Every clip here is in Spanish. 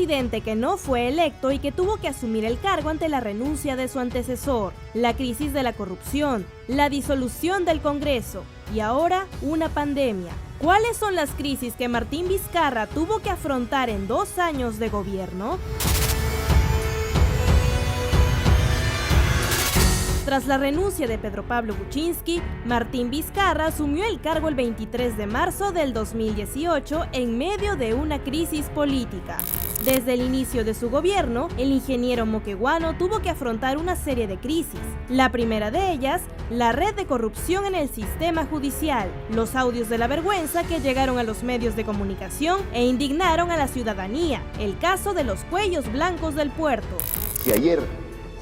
presidente que no fue electo y que tuvo que asumir el cargo ante la renuncia de su antecesor, la crisis de la corrupción, la disolución del Congreso y ahora una pandemia. ¿Cuáles son las crisis que Martín Vizcarra tuvo que afrontar en 2 años de gobierno? Tras la renuncia de Pedro Pablo Kuczynski, Martín Vizcarra asumió el cargo el 23 de marzo del 2018 en medio de una crisis política. Desde el inicio de su gobierno, el ingeniero moqueguano tuvo que afrontar una serie de crisis. La primera de ellas, la red de corrupción en el sistema judicial, los audios de la vergüenza que llegaron a los medios de comunicación e indignaron a la ciudadanía, el caso de los cuellos blancos del puerto. Si ayer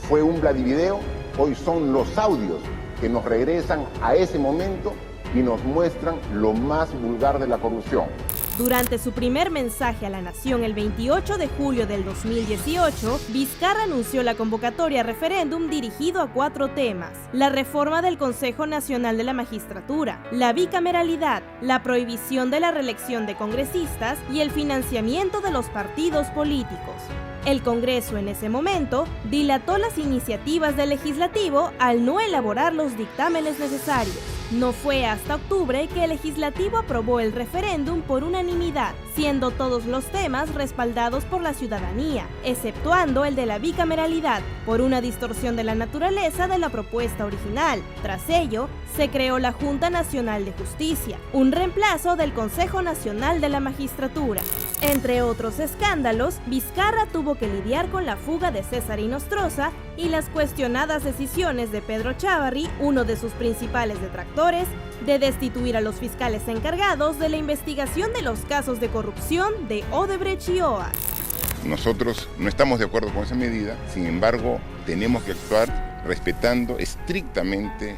fue un Vladivideo, hoy son los audios que nos regresan a ese momento y nos muestran lo más vulgar de la corrupción. Durante su primer mensaje a la nación el 28 de julio del 2018, Vizcarra anunció la convocatoria a referéndum dirigido a 4 temas: la reforma del Consejo Nacional de la Magistratura, la bicameralidad, la prohibición de la reelección de congresistas y el financiamiento de los partidos políticos. El Congreso en ese momento dilató las iniciativas del legislativo al no elaborar los dictámenes necesarios. No fue hasta octubre que el legislativo aprobó el referéndum por unanimidad, siendo todos los temas respaldados por la ciudadanía, exceptuando el de la bicameralidad, por una distorsión de la naturaleza de la propuesta original. Tras ello, se creó la Junta Nacional de Justicia, un reemplazo del Consejo Nacional de la Magistratura. Entre otros escándalos, Vizcarra tuvo que lidiar con la fuga de César Inostroza y las cuestionadas decisiones de Pedro Chávarri, uno de sus principales detractores, de destituir a los fiscales encargados de la investigación de los casos de corrupción de Odebrecht y OAS. Nosotros no estamos de acuerdo con esa medida, sin embargo, tenemos que actuar respetando estrictamente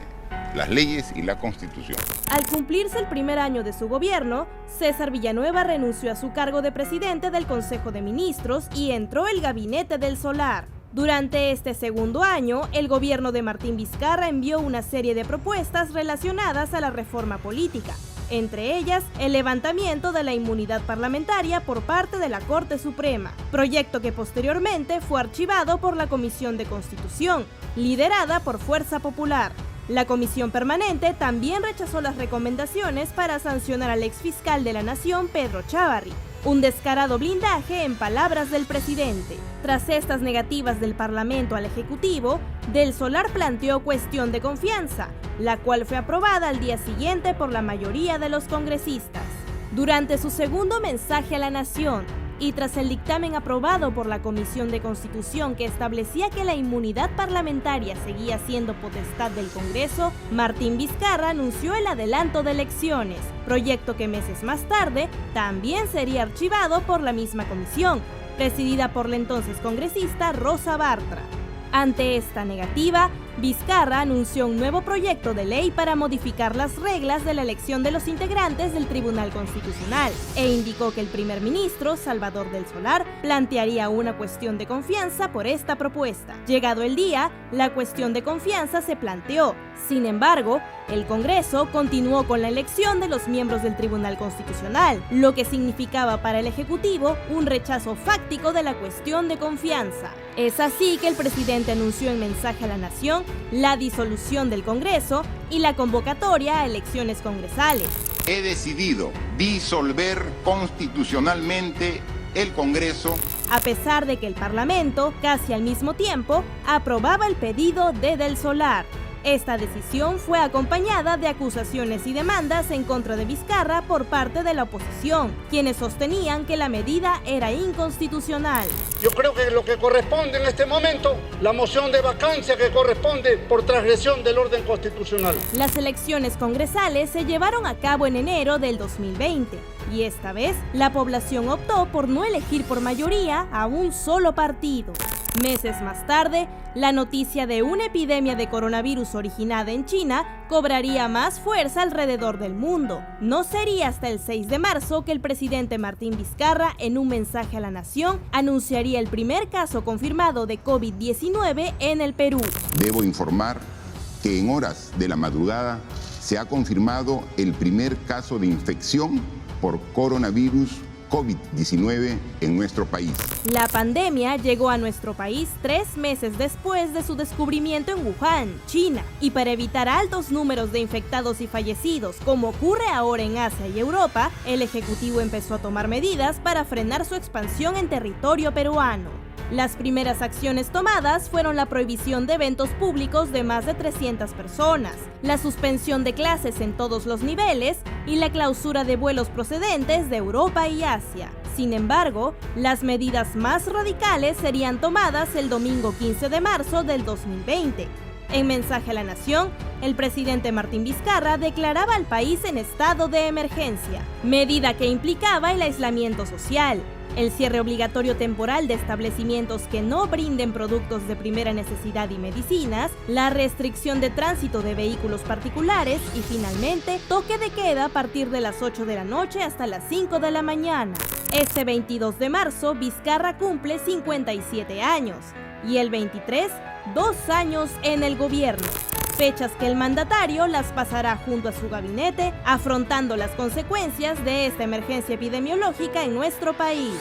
las leyes y la Constitución. Al cumplirse el primer año de su gobierno, César Villanueva renunció a su cargo de presidente del Consejo de Ministros y entró el gabinete del Solar. Durante este segundo año, el gobierno de Martín Vizcarra envió una serie de propuestas relacionadas a la reforma política, entre ellas el levantamiento de la inmunidad parlamentaria por parte de la Corte Suprema, proyecto que posteriormente fue archivado por la Comisión de Constitución, liderada por Fuerza Popular. La Comisión Permanente también rechazó las recomendaciones para sancionar al exfiscal de la Nación, Pedro Chávarri. Un descarado blindaje en palabras del presidente. Tras estas negativas del Parlamento al Ejecutivo, Del Solar planteó cuestión de confianza, la cual fue aprobada al día siguiente por la mayoría de los congresistas. Durante su segundo mensaje a la Nación, y tras el dictamen aprobado por la Comisión de Constitución que establecía que la inmunidad parlamentaria seguía siendo potestad del Congreso, Martín Vizcarra anunció el adelanto de elecciones, proyecto que meses más tarde también sería archivado por la misma comisión, presidida por la entonces congresista Rosa Bartra. Ante esta negativa, Vizcarra anunció un nuevo proyecto de ley para modificar las reglas de la elección de los integrantes del Tribunal Constitucional e indicó que el primer ministro, Salvador Del Solar, plantearía una cuestión de confianza por esta propuesta. Llegado el día, la cuestión de confianza se planteó. Sin embargo, el Congreso continuó con la elección de los miembros del Tribunal Constitucional, lo que significaba para el Ejecutivo un rechazo fáctico de la cuestión de confianza. Es así que el presidente anunció en mensaje a la Nación la disolución del Congreso y la convocatoria a elecciones congresales. He decidido disolver constitucionalmente el Congreso, a pesar de que el Parlamento, casi al mismo tiempo, aprobaba el pedido de Del Solar. Esta decisión fue acompañada de acusaciones y demandas en contra de Vizcarra por parte de la oposición, quienes sostenían que la medida era inconstitucional. Yo creo que lo que corresponde en este momento, la moción de vacancia que corresponde por transgresión del orden constitucional. Las elecciones congresales se llevaron a cabo en enero del 2020 y esta vez la población optó por no elegir por mayoría a un solo partido. Meses más tarde, la noticia de una epidemia de coronavirus originada en China cobraría más fuerza alrededor del mundo. No sería hasta el 6 de marzo que el presidente Martín Vizcarra, en un mensaje a la nación, anunciaría el primer caso confirmado de COVID-19 en el Perú. debo informar que en horas de la madrugada se ha confirmado el primer caso de infección por coronavirus COVID-19 en nuestro país. La pandemia llegó a nuestro país 3 meses después de su descubrimiento en Wuhan, China, y para evitar altos números de infectados y fallecidos, como ocurre ahora en Asia y Europa, el Ejecutivo empezó a tomar medidas para frenar su expansión en territorio peruano. Las primeras acciones tomadas fueron la prohibición de eventos públicos de más de 300 personas, la suspensión de clases en todos los niveles y la clausura de vuelos procedentes de Europa y Asia. Sin embargo, las medidas más radicales serían tomadas el domingo 15 de marzo del 2020. En mensaje a la nación, el presidente Martín Vizcarra declaraba al país en estado de emergencia, medida que implicaba el aislamiento social, el cierre obligatorio temporal de establecimientos que no brinden productos de primera necesidad y medicinas, la restricción de tránsito de vehículos particulares y finalmente toque de queda a partir de las 8 de la noche hasta las 5 de la mañana. Este 22 de marzo, Vizcarra cumple 57 años y el 23, 2 años en el gobierno. Fechas que el mandatario las pasará junto a su gabinete, afrontando las consecuencias de esta emergencia epidemiológica en nuestro país.